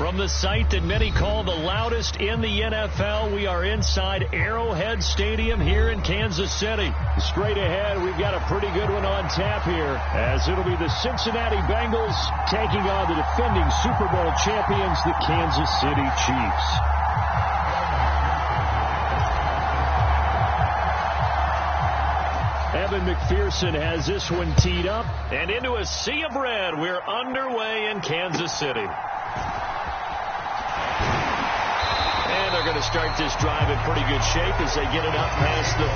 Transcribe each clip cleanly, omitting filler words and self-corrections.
From the site that many call the loudest in the NFL, we are inside Arrowhead Stadium here in Kansas City. Straight ahead, we've got a pretty good one on tap here, as it'll be the Cincinnati Bengals taking on the defending Super Bowl champions, the Kansas City Chiefs. Evan McPherson has this one teed up, and into a sea of red, we're underway in Kansas City. And they're going to start this drive in pretty good shape as they get it up past the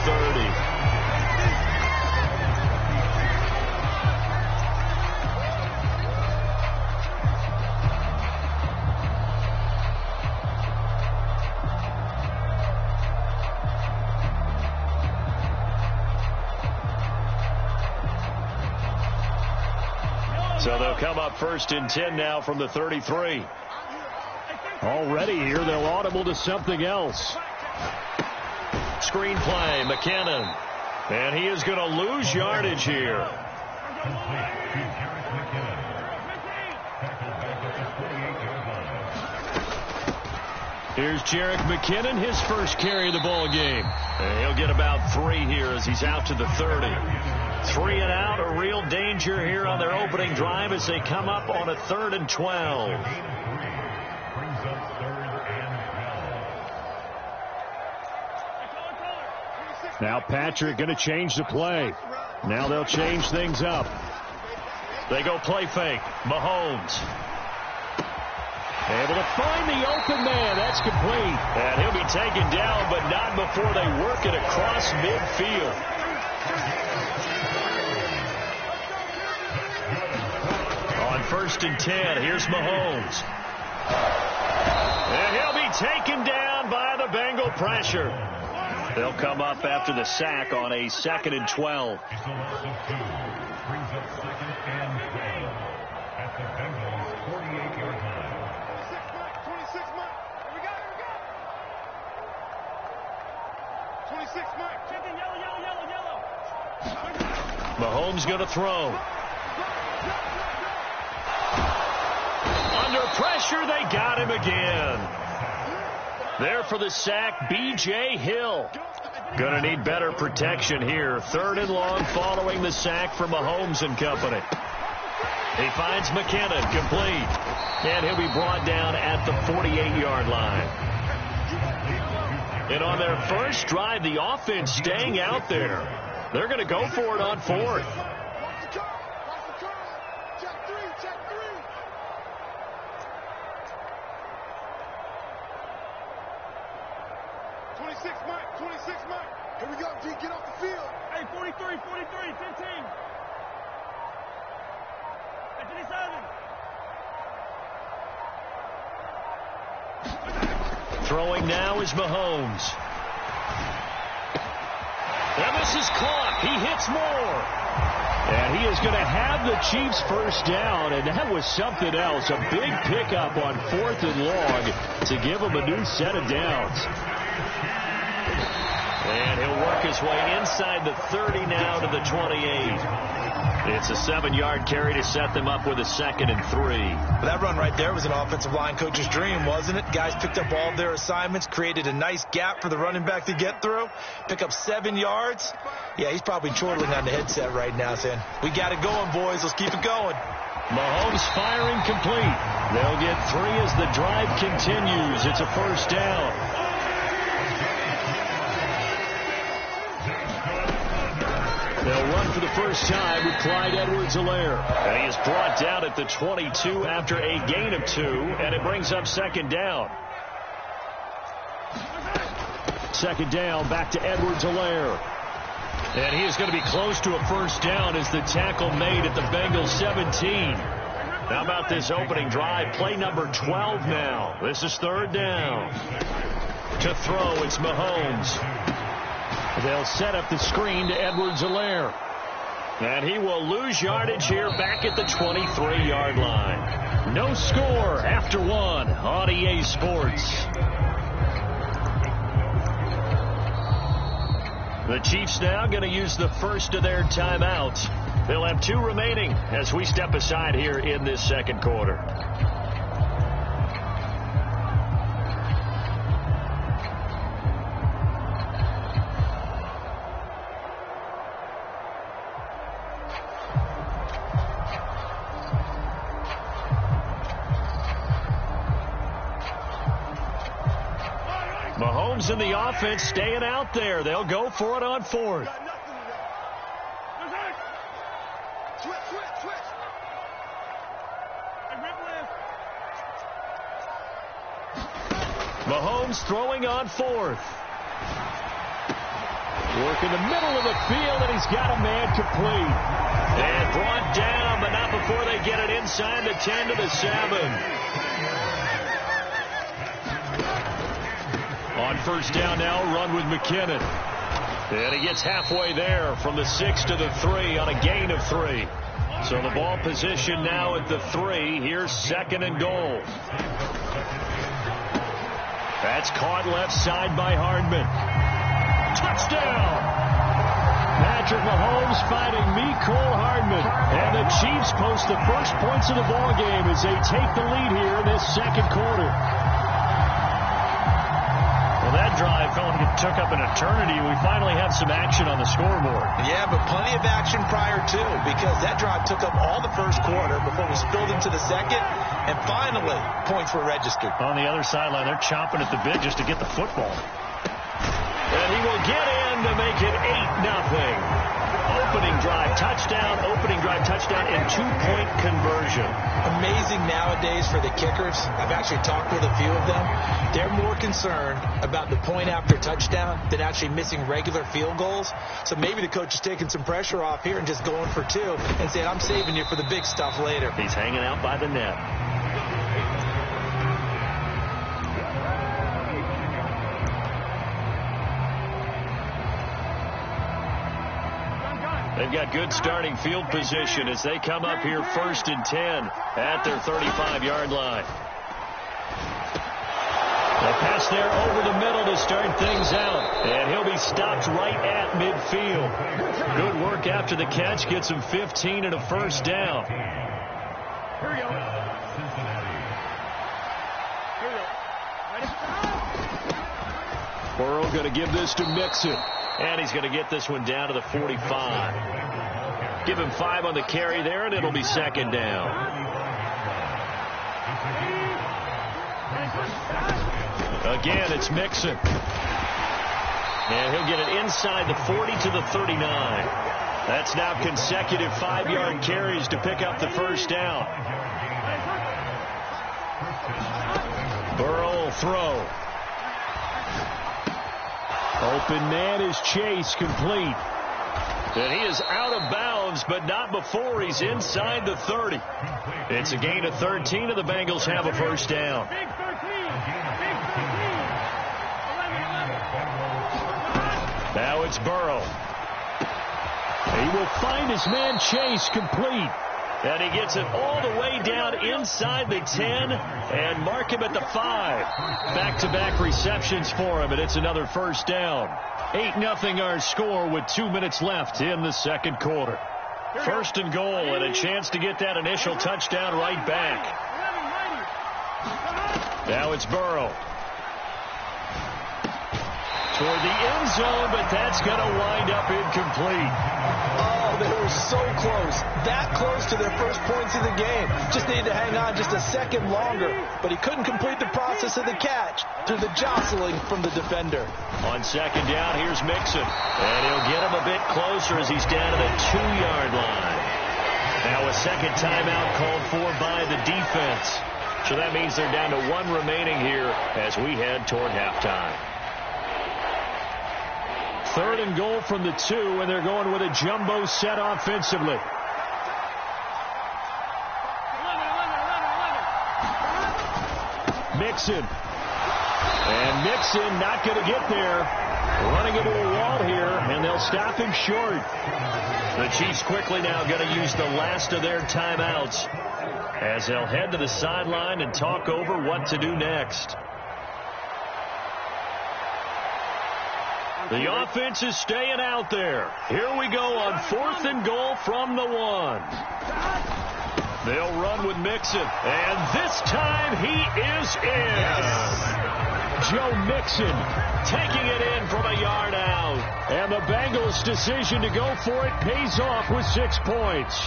30. So they'll come up 1st and 10 now from the 33. Already here, they'll audible to something else. Screen play, McKinnon. And he is going to lose yardage here. Here's Jerick McKinnon, his first carry of the ball game. And he'll get about 3 here as he's out to the 30. 3 and out, a real danger here on their opening drive as they come up on a 3rd and 12. Now Patrick going to change the play. Now they'll change things up. They go play fake. Mahomes. Able to find the open man. That's complete. And he'll be taken down, but not before they work it across midfield. On 1st and 10, here's Mahomes. And he'll be taken down by the Bengal pressure. They'll come up after the sack on a 2nd and 12. Mahomes going to throw. Under pressure, they got him again. There for the sack, B.J. Hill. Going to need better protection here. 3rd and long following the sack for Mahomes and company. He finds McKinnon, complete. And he'll be brought down at the 48-yard line. And on their first drive, the offense staying out there. They're going to go for it on 4th. Here we go, D. Get off the field. Hey, 43, 15. Hey, 57. Throwing now is Mahomes. And this is caught. He hits more. And he is going to have the Chiefs first down, and that was something else. A big pickup on 4th and long to give them a new set of downs. And he'll work his way inside the 30 now to the 28. It's a 7-yard carry to set them up with a 2nd and 3. That run right there was an offensive line coach's dream, wasn't it? Guys picked up all of their assignments, created a nice gap for the running back to get through, pick up 7 yards. Yeah, he's probably chortling on the headset right now saying, we got it going, boys. Let's keep it going. Mahomes firing complete. They'll get 3 as the drive continues. It's a first down. They'll run for the first time with Clyde Edwards-Helaire. And he is brought down at the 22 after a gain of 2, and it brings up 2nd down. 2nd down, back to Edwards-Helaire. And he is going to be close to a first down as the tackle made at the Bengals 17. How about this opening drive? Play number 12 now. This is 3rd down. To throw, it's Mahomes. They'll set up the screen to Edwards-Helaire. And he will lose yardage here back at the 23-yard line. No score after 1 on EA Sports. The Chiefs now going to use the first of their timeouts. They'll have 2 remaining as we step aside here in this second quarter. Mahomes and the offense staying out there. They'll go for it on fourth. Mahomes throwing on fourth. Work in the middle of the field, and he's got a man complete. And brought down, but not before they get it inside the 10 to the 7. On first down now, run with McKinnon. And he gets halfway there from the 6 to the 3 on a gain of 3. So the ball position now at the 3. Here's second and goal. That's caught left side by Hardman. Touchdown! Patrick Mahomes fighting Mecole Hardman. And the Chiefs post the first points of the ball game as they take the lead here in this second quarter. Well, that drive felt like it took up an eternity. We finally have some action on the scoreboard. Yeah, but plenty of action prior to, because that drive took up all the first quarter before we spilled into the second, and finally, points were registered. On the other sideline, they're chomping at the bit just to get the football. And he will get in to make it 8-0. Opening drive touchdown, and two-point conversion. Amazing nowadays for the kickers. I've actually talked with a few of them. They're more concerned about the point after touchdown than actually missing regular field goals. So maybe the coach is taking some pressure off here and just going for 2 and saying, I'm saving you for the big stuff later. He's hanging out by the net. They've got good starting field position as they come up here first and 10 at their 35-yard line. The pass there over the middle to start things out. And he'll be stopped right at midfield. Good work after the catch. Gets him 15 and a first down. Here we go. Burrow going to give this to Mixon. And he's going to get this one down to the 45. Give him 5 on the carry there, and it'll be second down. Again, it's Mixon. And he'll get it inside the 40 to the 39. That's now consecutive 5-yard carries to pick up the first down. Burrow will throw. Open man is Chase, complete. And he is out of bounds, but not before he's inside the 30. It's a gain of 13, and the Bengals have a first down. Now it's Burrow. He will find his man Chase, complete. And he gets it all the way down inside the 10 and mark him at the 5. Back-to-back receptions for him, and it's another first down. 8-0 our score with 2 minutes left in the second quarter. First and goal, and a chance to get that initial touchdown right back. Now it's Burrow. Toward the end zone, but that's going to wind up incomplete. Oh, they were so close. That close to their first points of the game. Just needed to hang on just a second longer. But he couldn't complete the process of the catch through the jostling from the defender. On second down, here's Mixon. And he'll get him a bit closer as he's down to the 2-yard line. Now a second timeout called for by the defense. So that means they're down to 1 remaining here as we head toward halftime. Third and goal from the 2, and they're going with a jumbo set offensively. Mixon. And Mixon not going to get there. Running into a wall here, and they'll stop him short. The Chiefs quickly now going to use the last of their timeouts as they'll head to the sideline and talk over what to do next. The offense is staying out there. Here we go on 4th and goal from the 1. They'll run with Mixon. And this time he is in. Yes. Joe Mixon taking it in from a yard out. And the Bengals' decision to go for it pays off with 6 points.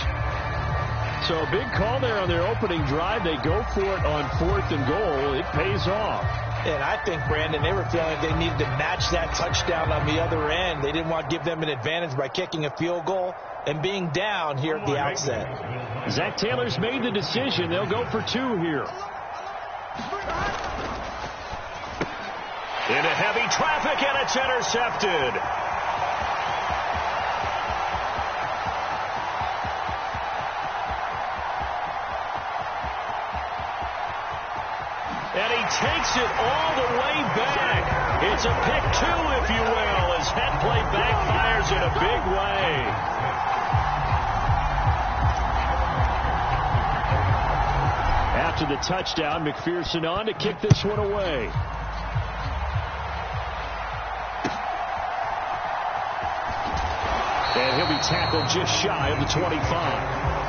So a big call there on their opening drive. They go for it on 4th and goal. It pays off. And I think, Brandon, they were feeling like they needed to match that touchdown on the other end. They didn't want to give them an advantage by kicking a field goal and being down here at the outset. Zach Taylor's made the decision. They'll go for 2 here. Into heavy traffic, and it's intercepted. And he takes it all the way back. It's a pick 2, if you will, as head play backfires in a big way. After the touchdown, McPherson on to kick this one away. And he'll be tackled just shy of the 25.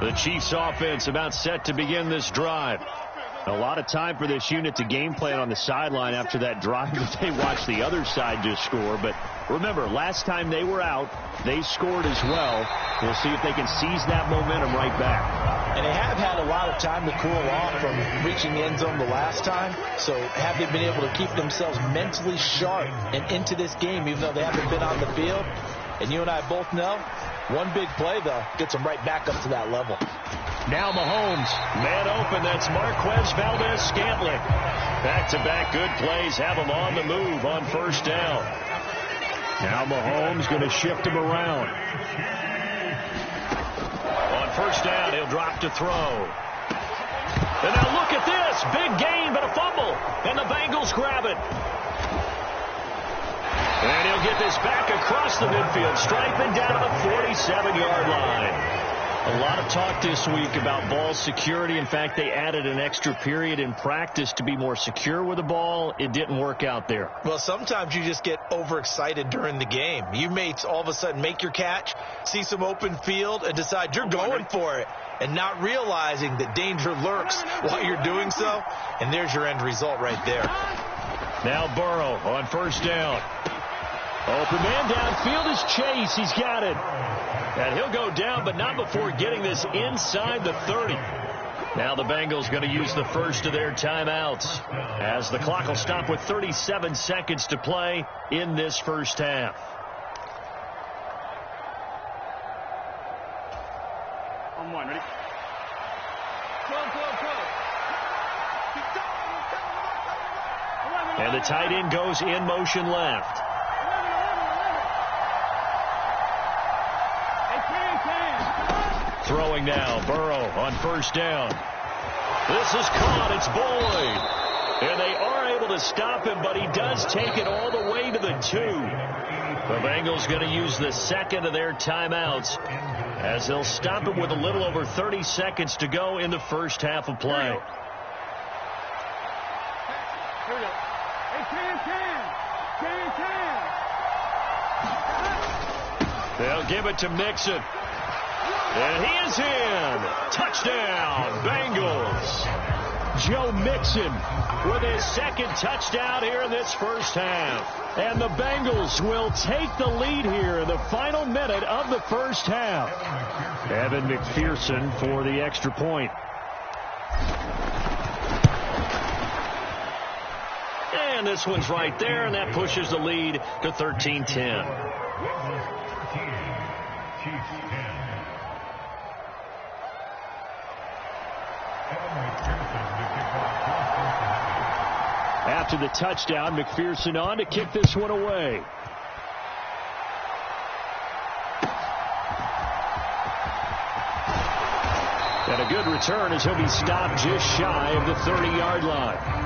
The Chiefs offense about set to begin this drive. A lot of time for this unit to game plan on the sideline after that drive that they watched the other side just score. But remember, last time they were out, they scored as well. We'll see if they can seize that momentum right back. And they have had a lot of time to cool off from reaching the end zone the last time. So have they been able to keep themselves mentally sharp and into this game, even though they haven't been on the field? And you and I both know, one big play, though, gets them right back up to that level. Now Mahomes, man open. That's Marquez Valdez-Scantling. Back-to-back good plays have him on the move on first down. Now Mahomes going to shift him around. On first down, he'll drop to throw. And now look at this. Big gain, but a fumble. And the Bengals grab it. And he'll get this back across the midfield stripe and down to the 47-yard line. A lot of talk this week about ball security. In fact, they added an extra period in practice to be more secure with the ball. It didn't work out there. Well, sometimes you just get overexcited during the game. You may all of a sudden make your catch, see some open field, and decide you're going for it, and not realizing that danger lurks while you're doing so. And there's your end result right there. Now Burrow on first down. Open man downfield is Chase. He's got it. And he'll go down, but not before getting this inside the 30. Now the Bengals going to use the first of their timeouts, as the clock will stop with 37 seconds to play in this first half. On one, ready? And the tight end goes in motion left. Throwing now, Burrow on first down. This is caught, it's Boyd. And they are able to stop him, but he does take it all the way to the 2. The Bengals going to use the second of their timeouts, as they'll stop him with a little over 30 seconds to go in the first half of play. Here we go. Hey, They'll give it to Mixon. And he is in. Touchdown, Bengals. Joe Mixon with his second touchdown here in this first half. And the Bengals will take the lead here in the final minute of the first half. Evan McPherson for the extra point. And this one's right there, and that pushes the lead to 13-10. After the touchdown, McPherson on to kick this one away. And a good return as he'll be stopped just shy of the 30-yard line.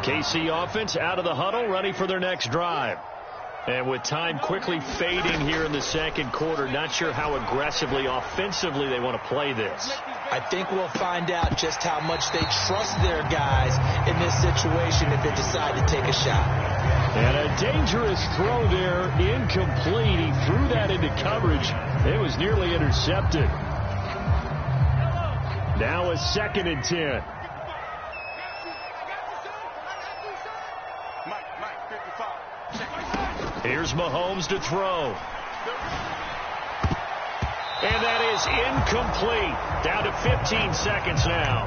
KC offense out of the huddle, ready for their next drive. And with time quickly fading here in the second quarter, not sure how aggressively, offensively they want to play this. I think we'll find out just how much they trust their guys in this situation if they decide to take a shot. And a dangerous throw there, incomplete. He threw that into coverage. It was nearly intercepted. Now a 2nd and 10. Here's Mahomes to throw. And that is incomplete. Down to 15 seconds now.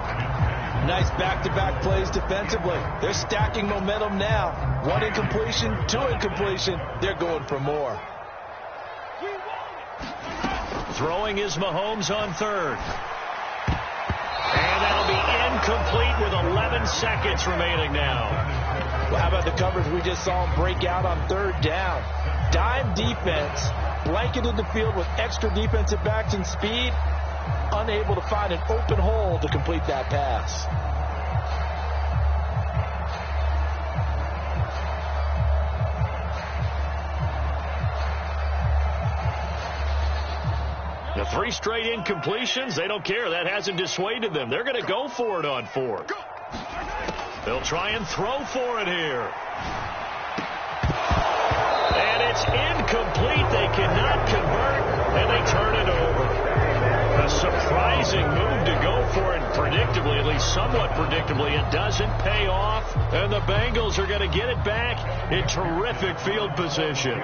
Nice back-to-back plays defensively. They're stacking momentum now. 1 incompletion, 2 incompletion. They're going for more. Throwing is Mahomes on 3rd. And that'll be incomplete with 11 seconds remaining now. Well, how about the coverage we just saw him break out on 3rd down? Dime defense, blanketed the field with extra defensive backs and speed, unable to find an open hole to complete that pass. The 3 straight incompletions, they don't care. That hasn't dissuaded them. They're going to go for it on 4th. They'll try and throw for it here. And it's incomplete. They cannot convert, and they turn it over. A surprising move to go for it predictably, at least somewhat predictably. It doesn't pay off, and the Bengals are going to get it back in terrific field position.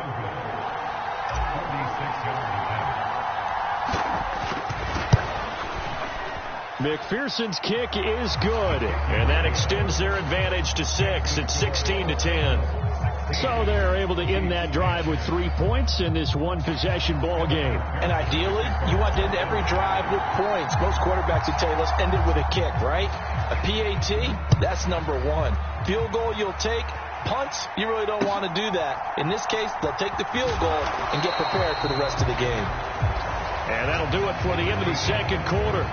McPherson's kick is good, and that extends their advantage to 6. It's 16-10. So they're able to end that drive with 3 points in this one-possession ball game. And ideally, you want to end every drive with points. Most quarterbacks would tell you, let's end it with a kick, right? A PAT, that's number 1. Field goal you'll take. Punts, you really don't want to do that. In this case, they'll take the field goal and get prepared for the rest of the game. And that'll do it for the end of the second quarter.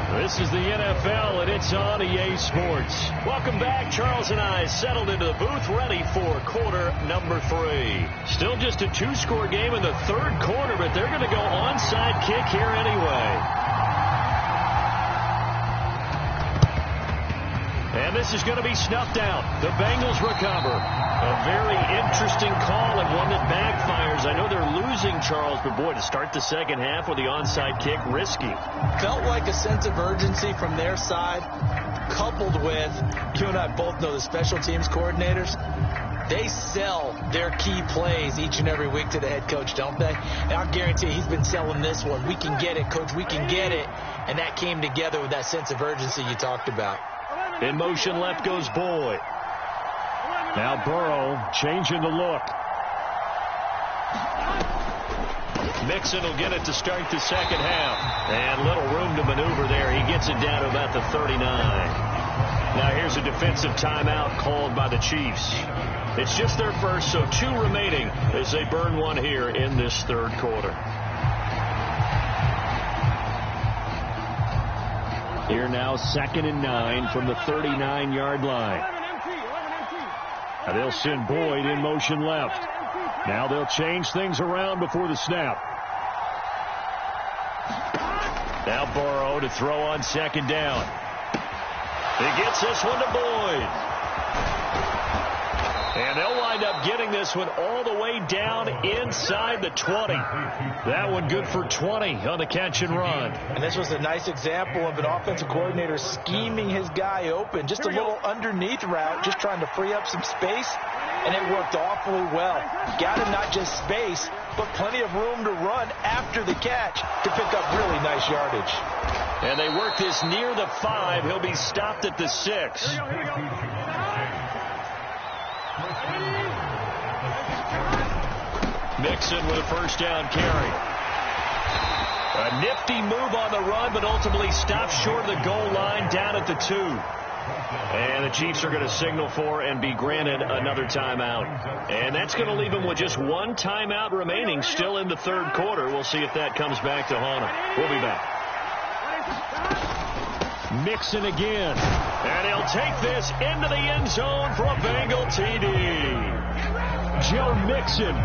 This is the NFL, and it's on EA Sports. Welcome back. Charles and I settled into the booth, ready for quarter number 3. Still just a 2-score game in the 3rd quarter, but they're going to go onside kick here anyway. And this is going to be snuffed out. The Bengals recover. A very interesting call and one that backfires. I know they're losing, Charles, but boy, to start the second half with the onside kick, risky. Felt like a sense of urgency from their side, coupled with, you and I both know the special teams coordinators, they sell their key plays each and every week to the head coach, don't they? And I'll guarantee he's been selling this one. We can get it, coach, we can get it. And that came together with that sense of urgency you talked about. In motion left goes Boyd. Now Burrow changing the look. Mixon will get it to start the second half. And little room to maneuver there. He gets it down to about the 39. Now here's a defensive timeout called by the Chiefs. It's just their first, so 2 remaining as they burn 1 here in this 3rd quarter. Here now 2nd and 9 from the 39-yard line. Now they'll send Boyd in motion left. Now they'll change things around before the snap. Now Burrow to throw on 2nd down. He gets this one to Boyd. And they'll wind up getting this one all the way down inside the 20. That one good for 20 on the catch and run. And this was a nice example of an offensive coordinator scheming his guy open. Just a little underneath route, just trying to free up some space. And it worked awfully well. Got him not just space, but plenty of room to run after the catch to pick up really nice yardage. And they work this near the 5. He'll be stopped at the 6. Mixon with a first down carry. A nifty move on the run, but ultimately stopped short of the goal line down at the 2. And the Chiefs are going to signal for and be granted another timeout. And that's going to leave them with just 1 timeout remaining still in the 3rd quarter. We'll see if that comes back to haunt them. We'll be back. Mixon again. And he'll take this into the end zone for a Bengal TD. Joe Mixon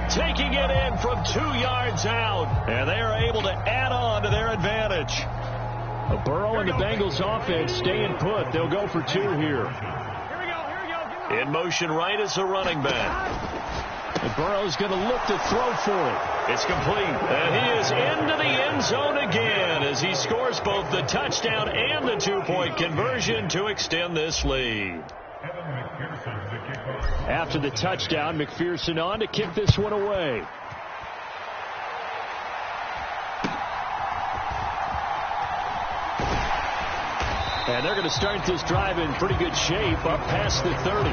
taking it in from 2 yards out. And they are able to add on to their advantage. Burrow and the Bengals offense staying put. They'll go for 2 here. In motion right is the running back. And Burrow's going to look to throw for it. It's complete. And he is into the end zone again as he scores both the touchdown and the 2-point conversion to extend this lead. After the touchdown, McPherson on to kick this one away. And they're going to start this drive in pretty good shape up past the 30.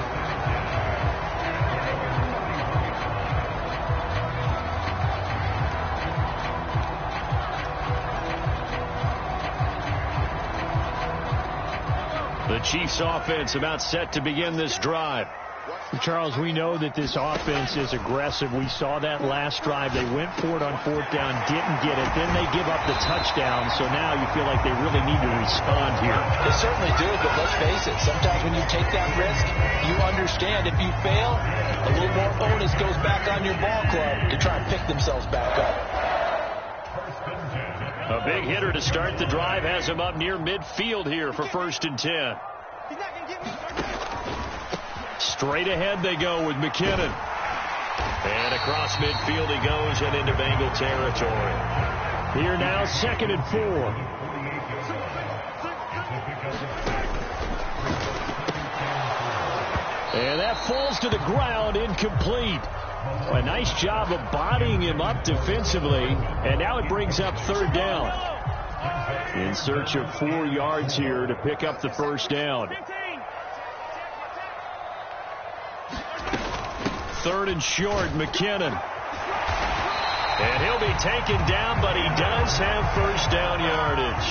The Chiefs offense about set to begin this drive. Charles, we know that this offense is aggressive. We saw that last drive. They went for it on 4th down, didn't get it. Then they give up the touchdown. So now you feel like they really need to respond here. They certainly do, but let's face it. Sometimes when you take that risk, you understand if you fail, a little more onus goes back on your ball club to try and pick themselves back up. A big hitter to start the drive has him up near midfield here for 1st and 10. Straight ahead they go with McKinnon. And across midfield he goes and into Bengal territory. Here now, 2nd and 4. And that falls to the ground, incomplete. A nice job of bodying him up defensively. And now it brings up 3rd down. In search of 4 yards here to pick up the 1st down. 3rd and short, McKinnon. And he'll be taken down, but he does have 1st down yardage.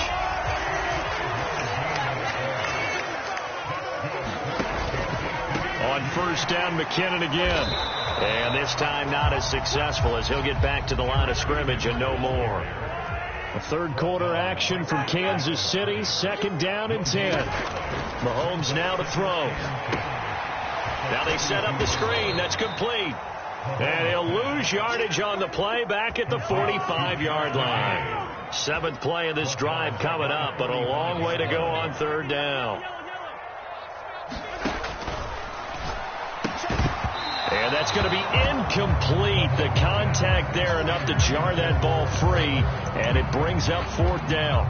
On 1st down, McKinnon again. And this time not as successful as he'll get back to the line of scrimmage and no more. A 3rd quarter action from Kansas City. 2nd down and 10. Mahomes now to throw. Now they set up the screen. That's complete. And he'll lose yardage on the play back at the 45-yard line. 7th play of this drive coming up, but a long way to go on 3rd down. And that's going to be incomplete. The contact there enough to jar that ball free, and it brings up 4th down.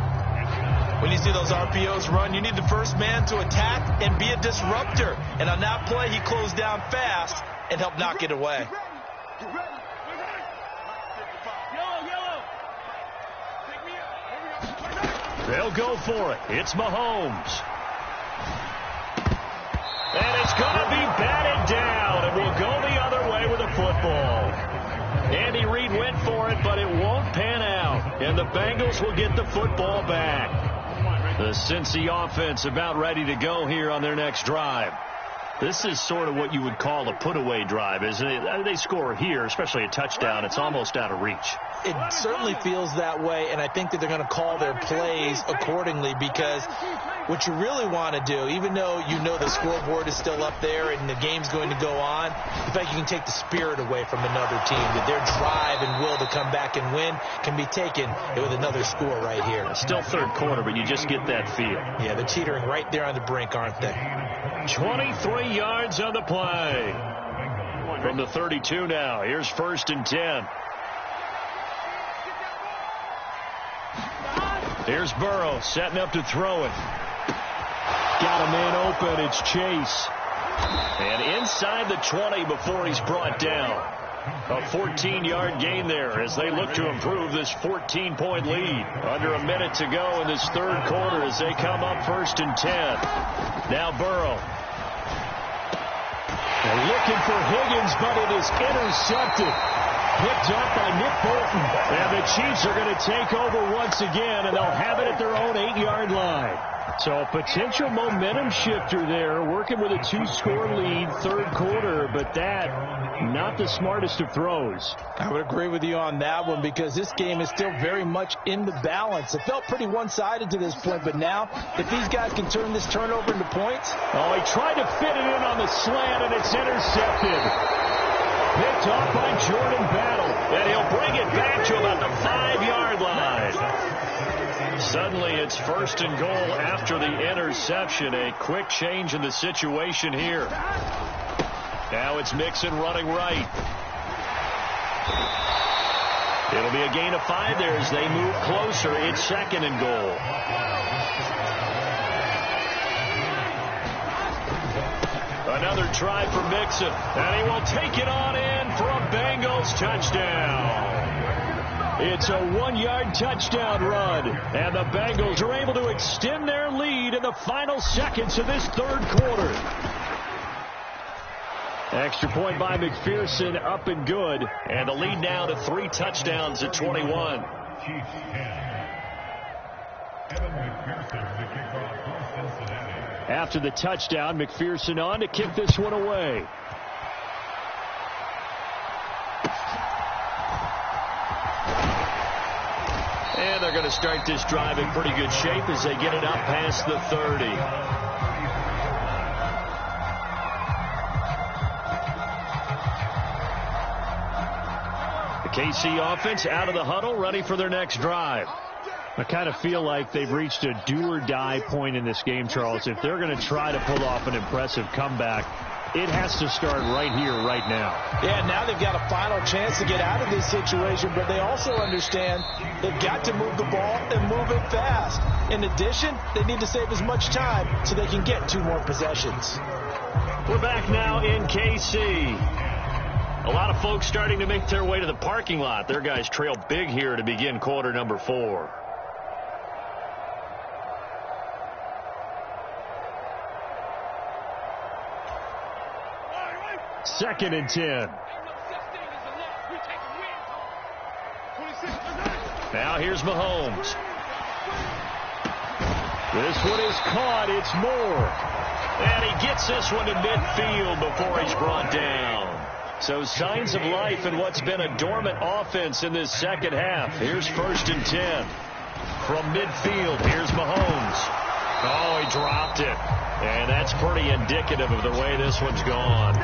When you see those RPOs run, you need the first man to attack and be a disruptor. And on that play, he closed down fast and helped knock it away. They'll go for it. It's Mahomes. And it's going to be batted down, and we'll go the other way with the football. Andy Reid went for it, but it won't pan out. And the Bengals will get the football back. The Cincy offense about ready to go here on their next drive. This is sort of what you would call a put-away drive, isn't it? They score here, especially a touchdown. It's almost out of reach. It certainly feels that way, and I think that they're going to call their plays accordingly because what you really want to do, even though you know the scoreboard is still up there and the game's going to go on, in fact, you can take the spirit away from another team, that their drive and will to come back and win can be taken with another score right here. Still 3rd quarter, but you just get that feel. Yeah, they're teetering right there on the brink, aren't they? 23 yards on the play. From the 32 now. Here's 1st and 10. Here's Burrow setting up to throw it. Got a man open. It's Chase. And inside the 20 before he's brought down. A 14-yard gain there as they look to improve this 14-point lead. Under a minute to go in this 3rd quarter as they come up 1st and 10. Now Burrow. They're looking for Higgins, but it is intercepted. Picked up by Nick Bolton. And the Chiefs are going to take over once again, and they'll have it at their own 8-yard line. So a potential momentum shifter there, working with a 2-score lead, 3rd quarter, but that, not the smartest of throws. I would agree with you on that one because this game is still very much in the balance. It felt pretty one-sided to this point, but now, if these guys can turn this turnover into points. Oh, he tried to fit it in on the slant, and it's intercepted. picked off by Jordan Battle, and he'll bring it back to about the 5-yard line. Suddenly it's 1st and goal after the interception. A quick change in the situation here. Now it's Mixon running right. It'll be a gain of 5 there as they move closer. It's 2nd and goal. Another try for Mixon, and he will take it on in for a Bengals touchdown. It's a 1-yard touchdown run, and the Bengals are able to extend their lead in the final seconds of this 3rd quarter. Extra point by McPherson, up and good, and the lead now to 3 touchdowns at 21. After the touchdown, McPherson on to kick this one away. And they're going to start this drive in pretty good shape as they get it up past the 30. The KC offense out of the huddle, ready for their next drive. I kind of feel like they've reached a do-or-die point in this game, Charles. If they're going to try to pull off an impressive comeback, it has to start right here, right now. Yeah, now they've got a final chance to get out of this situation, but they also understand they've got to move the ball and move it fast. In addition, they need to save as much time so they can get 2 more possessions. We're back now in KC. A lot of folks starting to make their way to the parking lot. Their guys trail big here to begin quarter number 4. Second and 10. Now here's Mahomes. This one is caught. It's Moore. And he gets this one to midfield before he's brought down. So signs of life in what's been a dormant offense in this second half. Here's 1st and 10. From midfield, here's Mahomes. Oh, he dropped it. And that's pretty indicative of the way this one's gone.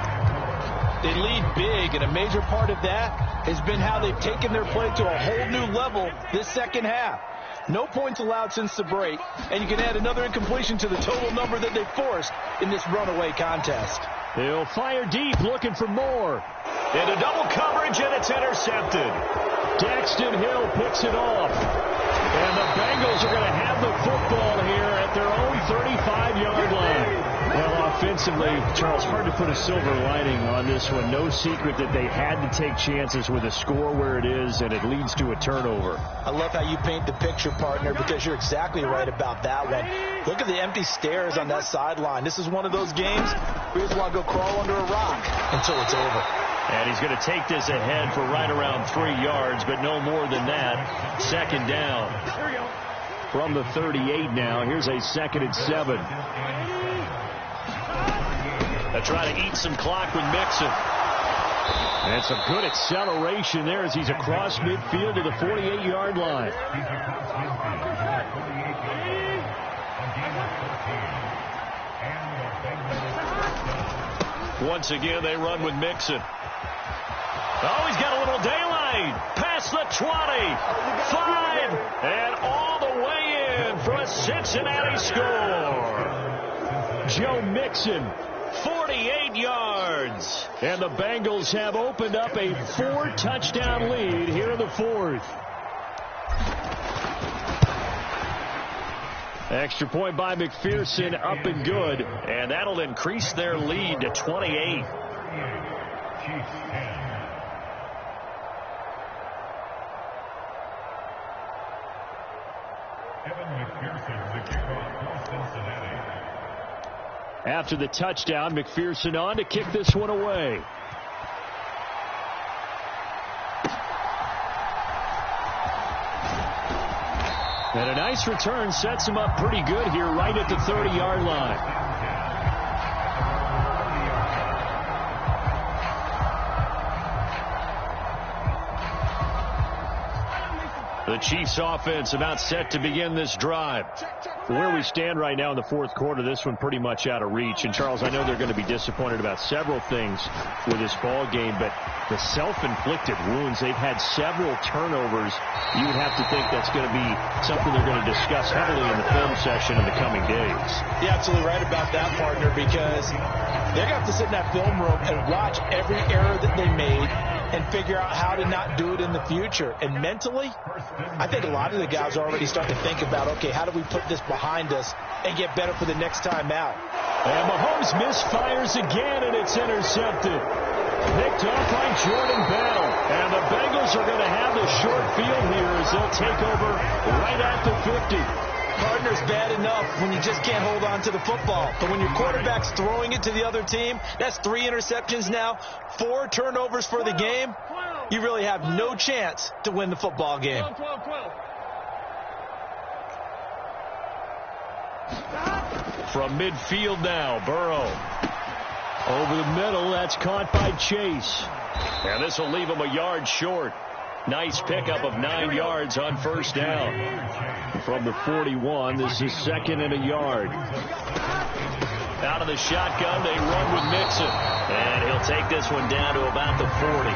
They lead big, and a major part of that has been how they've taken their play to a whole new level this second half. No points allowed since the break, and you can add another incompletion to the total number that they forced in this runaway contest. He'll fire deep, looking for more. Into double coverage, and it's intercepted. Daxton Hill picks it off. And the Bengals are going to have the football here at their own 35-yard line. Well, offensively, Charles, hard to put a silver lining on this one. No secret that they had to take chances with a score where it is, and it leads to a turnover. I love how you paint the picture, partner, because you're exactly right about that one. Look at the empty stairs on that sideline. This is one of those games where you just want to go crawl under a rock until it's over. And he's going to take this ahead for right around 3 yards, but no more than that. 2nd down. From the 38 now, here's a 2nd and 7. They try to eat some clock with Mixon. And some good acceleration there as he's across midfield to the 48-yard line. Once again, they run with Mixon. Oh, he's got a little daylight. Past the 20. 5. And all the way in for a Cincinnati score. Joe Mixon, 48 yards. And the Bengals have opened up a 4-touchdown lead here in the 4th. Extra point by McPherson, up and good. And that'll increase their lead to 28. After the touchdown, McPherson on to kick this one away. And a nice return sets him up pretty good here right at the 30-yard line. The Chiefs offense about set to begin this drive. Where we stand right now in the fourth quarter, this one pretty much out of reach. And, Charles, I know they're going to be disappointed about several things with this ball game, but the self-inflicted wounds, they've had several turnovers. You would have to think that's going to be something they're going to discuss heavily in the film session in the coming days. You're absolutely right about that, partner, because they're going to have to sit in that film room and watch every error that they made and figure out how to not do it in the future. And mentally, I think a lot of the guys are already starting to think about, okay, how do we put this behind us and get better for the next time out? And Mahomes misfires again, and it's intercepted. Picked off by Jordan Bell. And the Bengals are going to have the short field here as they'll take over right at the 50. Partner's bad enough when you just can't hold on to the football. But when your quarterback's throwing it to the other team, that's 3 interceptions now, 4 turnovers for the game. You really have no chance to win the football game. From midfield now, Burrow. Over the middle, that's caught by Chase. And this will leave him a yard short. Nice pickup of 9 yards on first down. From the 41, this is 2nd and a yard. Out of the shotgun, they run with Mixon. And he'll take this one down to about the 40.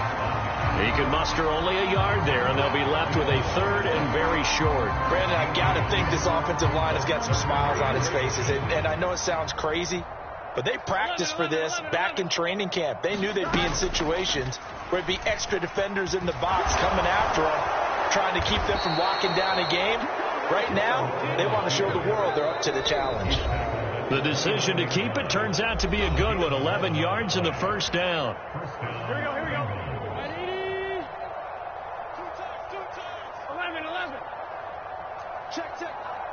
He can muster only a yard there, and they'll be left with a 3rd and very short. Brandon, I've got to think this offensive line has got some smiles on its faces. And I know it sounds crazy, but they practiced for this back in training camp. They knew they'd be in situations where it'd be extra defenders in the box coming after them, trying to keep them from locking down a game. Right now, they want to show the world they're up to the challenge. The decision to keep it turns out to be a good one. 11 yards in the first down. Here we go. Ready? 2 times. 11. Check.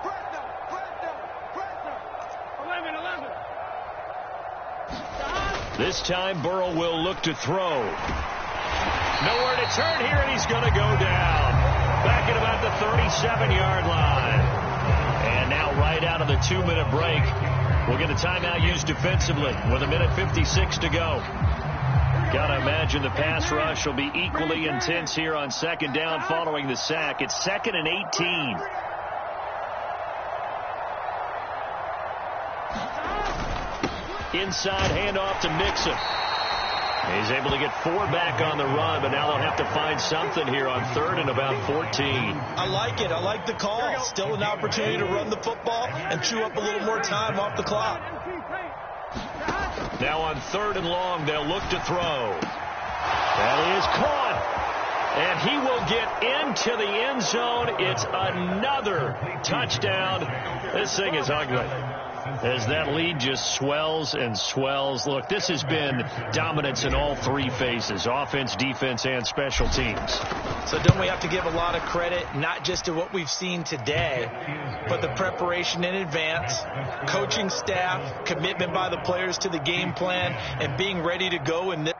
Press now. 11. This time, Burrow will look to throw. Nowhere to turn here, and he's going to go down. Back at about the 37-yard line. And now right out of the 2-minute break, we'll get a timeout used defensively with 1:56 to go. Got to imagine the pass rush will be equally intense here on 2nd down following the sack. It's 2nd and 18. Inside handoff to Mixon. He's able to get 4 back on the run, but now they'll have to find something here on 3rd and about 14. I like it. I like the call. Still an opportunity to run the football and chew up a little more time off the clock. Now on 3rd and long, they'll look to throw. That is caught. And he will get into the end zone. It's another touchdown. This thing is ugly, as that lead just swells and swells. Look, this has been dominance in all 3 phases, offense, defense, and special teams. So don't we have to give a lot of credit, not just to what we've seen today, but the preparation in advance, coaching staff, commitment by the players to the game plan, and being ready to go in this